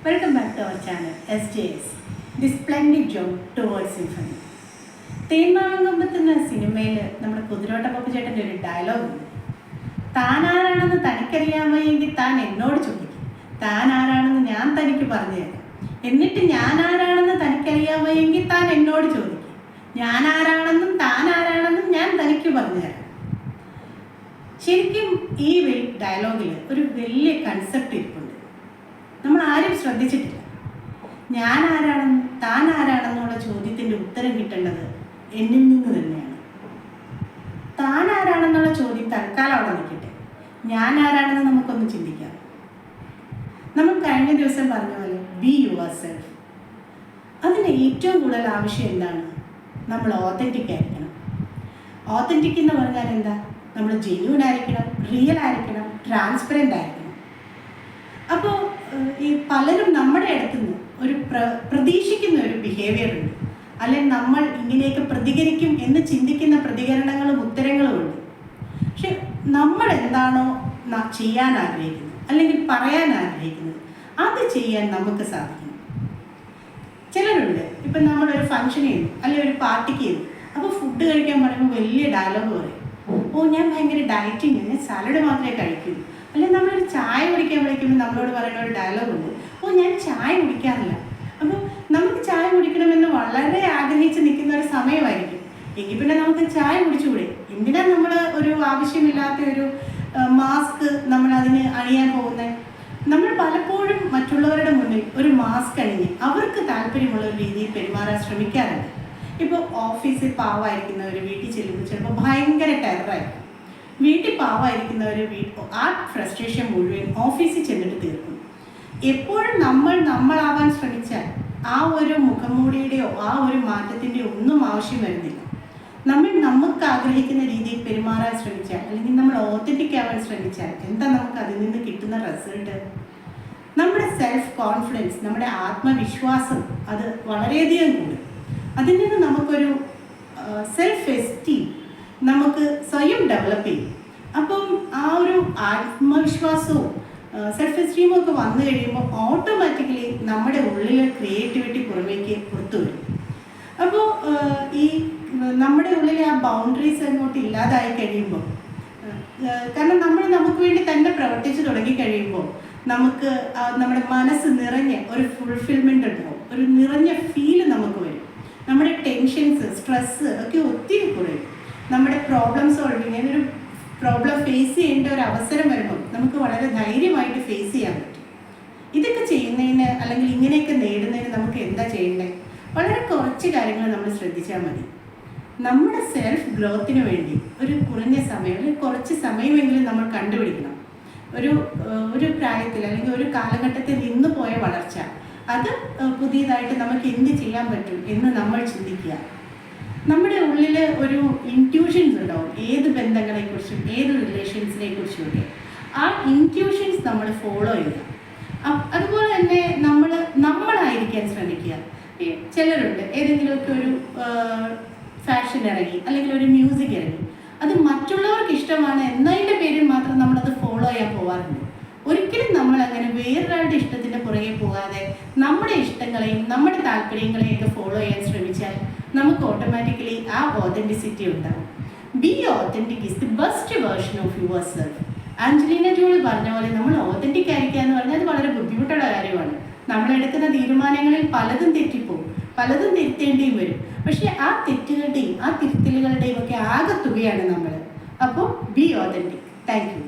Welcome back to our channel SJS, The Splendid Journey Towards Symphony. Thenmavin Kombathu എന്ന സിനിമയിൽ നമ്മുടെ കുതിരോട്ട പപ്പുചേട്ടൻ്റെ ഒരു ഡയലോഗുണ്ട്. താൻ ആരാണെന്ന് തനിക്കറിയാമെങ്കിൽ താൻ എന്നോട് ചോദിക്കും, താൻ ആരാണെന്ന് ഞാൻ തനിക്ക് പറഞ്ഞു തരാം. എന്നിട്ട് ഞാൻ ആരാണെന്ന് തനിക്കറിയാമെങ്കിൽ താൻ എന്നോട് ചോദിക്കും, ഞാൻ ആരാണെന്നും താൻ ആരാണെന്നും ഞാൻ തനിക്ക് പറഞ്ഞു തരാം. ശരിക്കും ഈ ഡയലോഗിൽ ഒരു വലിയ കൺസെപ്റ്റ് ഇരിപ്പുണ്ട്. നമ്മൾ ആരും ശ്രദ്ധിച്ചിട്ടില്ല. ഞാൻ ആരാണെന്ന് താൻ ആരാണെന്നുള്ള ചോദ്യത്തിൻ്റെ ഉത്തരം കിട്ടേണ്ടത് എന്നിൽ നിന്ന് തന്നെയാണ്. താൻ ആരാണെന്നുള്ള ചോദ്യം തൽക്കാലം അവിടെ നിൽക്കട്ടെ, ഞാൻ ആരാണെന്ന് നമുക്കൊന്ന് ചിന്തിക്കാം. നമ്മൾ കഴിഞ്ഞ ദിവസം പറഞ്ഞ പോലെ ബി യുവർ സെൽഫ്. അതിന് ഏറ്റവും കൂടുതൽ ആവശ്യം എന്താണ്? നമ്മൾ ഓതൻറ്റിക് ആയിരിക്കണം. ഓതൻറ്റിക് എന്ന് പറഞ്ഞാൽ എന്താ? നമ്മൾ ജെന്യൂൻ ആയിരിക്കണം, റിയൽ ആയിരിക്കണം, ട്രാൻസ്പെറൻ്റ് ആയിരിക്കണം. അപ്പോൾ ഈ പലരും നമ്മുടെ അടുത്തുനിന്ന് ഒരു പ്രതീക്ഷിക്കുന്ന ഒരു ബിഹേവിയർ ഉണ്ട്, അല്ലെങ്കിൽ നമ്മൾ ഇങ്ങനെയൊക്കെ പ്രതികരിക്കും എന്ന് ചിന്തിക്കുന്ന പ്രതികരണങ്ങളും ഉത്തരങ്ങളും ഉണ്ട്. പക്ഷെ നമ്മൾ എന്താണോ ചെയ്യാൻ ആഗ്രഹിക്കുന്നത് അല്ലെങ്കിൽ പറയാൻ ആഗ്രഹിക്കുന്നത് അത് ചെയ്യാൻ നമുക്ക് സാധിക്കണം. ചിലരുണ്ട്, ഇപ്പം നമ്മളൊരു ഫംഗ്ഷൻ ചെയ്യുന്നു അല്ലെങ്കിൽ ഒരു പാർട്ടിക്ക് ചെയ്യുന്നു, അപ്പോൾ ഫുഡ് കഴിക്കാൻ പറയുമ്പോൾ വലിയ ഡയലോഗ് പറയും, ഓ ഞാൻ ഭയങ്കര ഡയറ്റിങ്, ഞാൻ സാലഡ് മാത്രമേ കഴിക്കൂ. അല്ലെങ്കിൽ നമ്മളൊരു ചായ കുടിക്കാൻ വിളിക്കുമ്പോൾ നമ്മളോട് പറയുന്ന ഒരു ഡയലോഗുണ്ട്, ഓ ഞാൻ ചായ കുടിക്കാറില്ല. അപ്പോൾ നമുക്ക് ചായ കുടിക്കണമെന്ന് വളരെ ആഗ്രഹിച്ച് നിൽക്കുന്ന ഒരു സമയമായിരിക്കും. എങ്കിൽ പിന്നെ നമുക്ക് ചായ കുടിച്ചുകൂടെ? എന്തിനാണ് നമ്മൾ ഒരു ആവശ്യമില്ലാത്ത ഒരു മാസ്ക് നമ്മൾ അതിന് അണിയാൻ പോകുന്നത്? നമ്മൾ പലപ്പോഴും മറ്റുള്ളവരുടെ മുന്നിൽ ഒരു മാസ്ക് അണിഞ്ഞ് അവർക്ക് താല്പര്യമുള്ള ഒരു രീതിയിൽ പെരുമാറാൻ ശ്രമിക്കാറുണ്ട്. ഇപ്പോൾ ഓഫീസിൽ പാവമായിരിക്കുന്നവർ വീട്ടിൽ ചെല്ലുമ്പോൾ ചിലപ്പോൾ ഭയങ്കര ടെററായിരിക്കും. വീട്ടിൽ പാവമായിരിക്കുന്നവർ ആ ഫ്രസ്ട്രേഷൻ മുഴുവൻ ഓഫീസിൽ ചെന്നിട്ട് തീർക്കും. എപ്പോഴും നമ്മളാവാൻ ശ്രമിച്ചാൽ ആ ഒരു മുഖംമൂടിയുടെയോ ആ ഒരു മാറ്റത്തിൻ്റെയോ ഒന്നും ആവശ്യം വരുന്നില്ല. നമുക്ക് ആഗ്രഹിക്കുന്ന രീതിയിൽ പെരുമാറാൻ ശ്രമിച്ചാൽ അല്ലെങ്കിൽ നമ്മൾ ഓതൻറ്റിക് ആവാൻ ശ്രമിച്ചാൽ എന്താ നമുക്ക് അതിൽ നിന്ന് കിട്ടുന്ന റിസൾട്ട്? നമ്മുടെ സെൽഫ് കോൺഫിഡൻസ്, നമ്മുടെ ആത്മവിശ്വാസം അത് വളരെയധികം കൂടും. അതിൽ നിന്ന് നമുക്കൊരു സെൽഫ് എസ്റ്റീം നമുക്ക് സ്വയം ഡെവലപ്പ് ചെയ്യും. അപ്പം ആ ഒരു ആത്മവിശ്വാസവും സെൽഫ് എസ്റ്റീമും ഒക്കെ വന്നു കഴിയുമ്പോൾ ഓട്ടോമാറ്റിക്കലി നമ്മുടെ ഉള്ളിലെ ക്രിയേറ്റിവിറ്റി പുറത്തു വരും. അപ്പോൾ ഈ നമ്മുടെ ഉള്ളിലെ ആ ബൗണ്ടറീസ് അങ്ങോട്ട് ഇല്ലാതായി കഴിയുമ്പോൾ, കാരണം നമുക്ക് വേണ്ടി തന്നെ പ്രവർത്തിച്ച് തുടങ്ങിക്കഴിയുമ്പോൾ നമുക്ക് നമ്മുടെ മനസ്സ് നിറഞ്ഞ ഒരു ഫുൾഫിൽമെൻ്റ് ഉണ്ടാവും, ഒരു നിറഞ്ഞ ഫീല് നമുക്ക് വരും. നമ്മുടെ ടെൻഷൻസ്, സ്ട്രെസ്സ് ഒക്കെ ഒത്തിരി കുറയും. നമ്മുടെ പ്രോബ്ലം സോൾവിങ്, ഒരു പ്രോബ്ലം ഫേസ് ചെയ്യേണ്ട ഒരു അവസരം വരുമ്പോൾ നമുക്ക് വളരെ ധൈര്യമായിട്ട് ഫേസ് ചെയ്യാൻ പറ്റും. ഇതൊക്കെ ചെയ്യുന്നതിന് അല്ലെങ്കിൽ ഇങ്ങനെയൊക്കെ നേടുന്നതിന് നമുക്ക് എന്താ ചെയ്യേണ്ടത്? വളരെ കുറച്ച് കാര്യങ്ങൾ നമ്മൾ ശ്രദ്ധിച്ചാൽ മതി. നമ്മുടെ സെൽഫ് ഗ്രോത്തിന് വേണ്ടി ഒരു കുറഞ്ഞ സമയം അല്ലെങ്കിൽ കുറച്ച് സമയമെങ്കിലും നമ്മൾ കണ്ടുപിടിക്കണം. ഒരു പ്രായത്തിൽ അല്ലെങ്കിൽ ഒരു കാലഘട്ടത്തിൽ നിന്ന് പോയ വളർച്ച, അത് പുതിയതായിട്ട് നമുക്ക് എന്ത് ചെയ്യാൻ പറ്റും എന്ന് നമ്മൾ ചിന്തിക്കുക. നമ്മുടെ ഉള്ളിൽ ഒരു ഇൻറ്റ്യൂഷൻസ് ഉണ്ടാവും, ഏത് ബന്ധങ്ങളെക്കുറിച്ചും ഏത് റിലേഷൻസിനെ കുറിച്ചും ഒക്കെ. ആ ഇൻറ്റ്യൂഷൻസ് നമ്മൾ ഫോളോ ചെയ്യുക. അതുപോലെ തന്നെ നമ്മളായിരിക്കാൻ ശ്രമിക്കുക. ചിലരുണ്ട്, ഏതെങ്കിലുമൊക്കെ ഒരു ഫാഷൻ ഇറങ്ങി അല്ലെങ്കിൽ ഒരു മ്യൂസിക് ഇറങ്ങി, അത് മറ്റുള്ളവർക്ക് ഇഷ്ടമാണ് എന്നതിൻ്റെ പേരിൽ മാത്രം നമ്മളത് ഫോളോ ചെയ്യാൻ പോകാറുണ്ട്. ഒരിക്കലും നമ്മൾ അങ്ങനെ വേറൊരാളുടെ ഇഷ്ടത്തിൻ്റെ പുറകെ പോകാതെ നമ്മുടെ ഇഷ്ടങ്ങളെയും നമ്മുടെ താല്പര്യങ്ങളെയും ഒക്കെ ഫോളോ ചെയ്യാൻ ശ്രമിച്ചാൽ നമുക്ക് ഓട്ടോമാറ്റിക്കലി ആ ഓതൻറ്റിസിറ്റി ഉണ്ടാകും. B authentic is the best version of your self. Angelina Jolly പറഞ്ഞ പോലെ നമ്മൾ ഓതൻറ്റിക് ആയിരിക്കുക എന്ന് പറഞ്ഞാൽ അത് വളരെ ബുദ്ധിമുട്ടുള്ള കാര്യമാണ്. നമ്മളെടുക്കുന്ന തീരുമാനങ്ങളിൽ പലതും തെറ്റിപ്പോകും, പലതും തിരുത്തേണ്ടിയും വരും. പക്ഷേ ആ തെറ്റുകളുടെയും ആ തിരുത്തലുകളുടെയും ഒക്കെ ആകത്തുകയാണ് നമ്മൾ. അപ്പോൾ ബി ഓതൻറ്റിക്. Thank you.